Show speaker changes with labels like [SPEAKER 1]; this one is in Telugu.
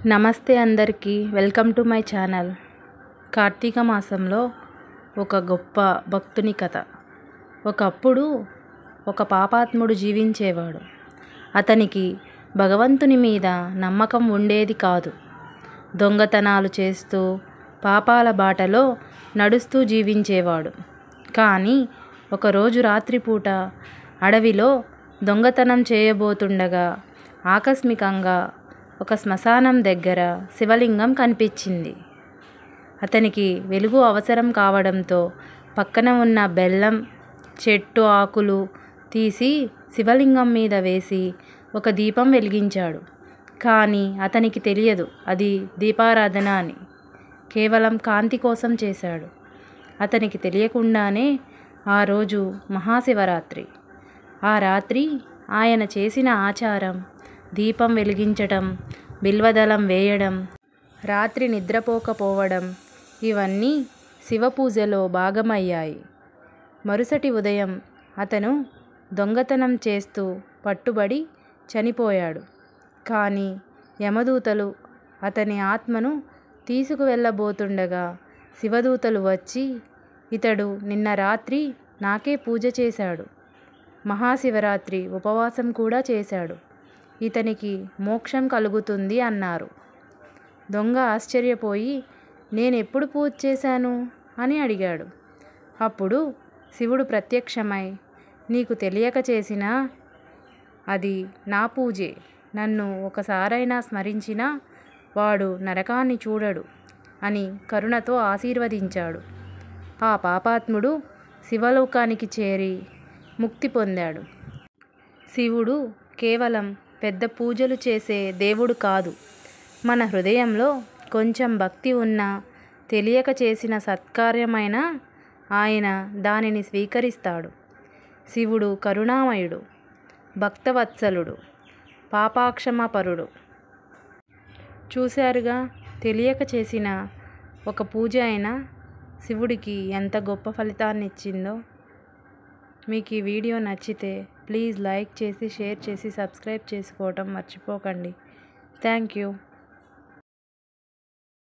[SPEAKER 1] నమస్తే అందరికీ welcome to my channel. Karthika మాసంలో ఒక గొప్ప భక్తుని కథ. ఒకప్పుడు ఒక పాపాత్ముడు జీవించేవాడు. అతనికి భగవంతుని మీద నమ్మకం ఉండేది కాదు. దొంగతనాలు చేస్తూ పాపాల బాటలో నడుస్తూ జీవించేవాడు. కానీ ఒకరోజు రాత్రిపూట అడవిలో దొంగతనం చేయబోతుండగా ఆకస్మికంగా ఒక శ్మశానం దగ్గర శివలింగం కనిపించింది. అతనికి వెలుగు అవసరం కావడంతో పక్కన ఉన్న బెల్లం చెట్టు ఆకులు తీసి శివలింగం మీద వేసి ఒక దీపం వెలిగించాడు. కానీ అతనికి తెలియదు అది దీపారాధన అని. కేవలం కాంతి కోసం చేశాడు. అతనికి తెలియకుండానే ఆ రోజు మహాశివరాత్రి. ఆ రాత్రి ఆయన చేసిన ఆచారం దీపం వెలిగించటం, బిల్వదళం వేయడం, రాత్రి నిద్రపోకపోవడం ఇవన్నీ శివపూజలో భాగమయ్యాయి. మరుసటి ఉదయం అతను దొంగతనం చేస్తూ పట్టుబడి చనిపోయాడు. కానీ యమదూతలు అతని ఆత్మను తీసుకువెళ్ళబోతుండగా శివదూతలు వచ్చి, ఇతడు నిన్న రాత్రి నాకే పూజ చేశాడు, మహాశివరాత్రి ఉపవాసం కూడా చేశాడు, ఇతనికి మోక్షం కలుగుతుంది అన్నారు. దొంగ ఆశ్చర్యపోయి నేనెప్పుడు పూజ చేశాను అని అడిగాడు. అప్పుడు శివుడు ప్రత్యక్షమై, నీకు తెలియక చేసినా అది నా పూజే. నన్ను ఒకసారైనా స్మరించినా వాడు నరకాన్ని చూడడు అని కరుణతో ఆశీర్వదించాడు. ఆ పాపాత్ముడు శివలోకానికి చేరి ముక్తి పొందాడు. శివుడు కేవలం పెద్ద పూజలు చేసే దేవుడు కాదు. మన హృదయంలో కొంచెం భక్తి ఉన్నా తెలియక చేసిన సత్కార్యమైన ఆయన దానిని స్వీకరిస్తాడు. శివుడు కరుణామయుడు, భక్తవత్సలుడు, పాపక్షమాపరుడు. చూశారుగా, తెలియక చేసిన ఒక పూజ అయినా శివుడికి ఎంత గొప్ప ఫలితాన్ని ఇచ్చిందో. మీకు ఈ వీడియో నచ్చితే ప్లీజ్ లైక్ చేసి, షేర్ చేసి, సబ్స్క్రైబ్ చేసుకోవటం మర్చిపోకండి. Thank you.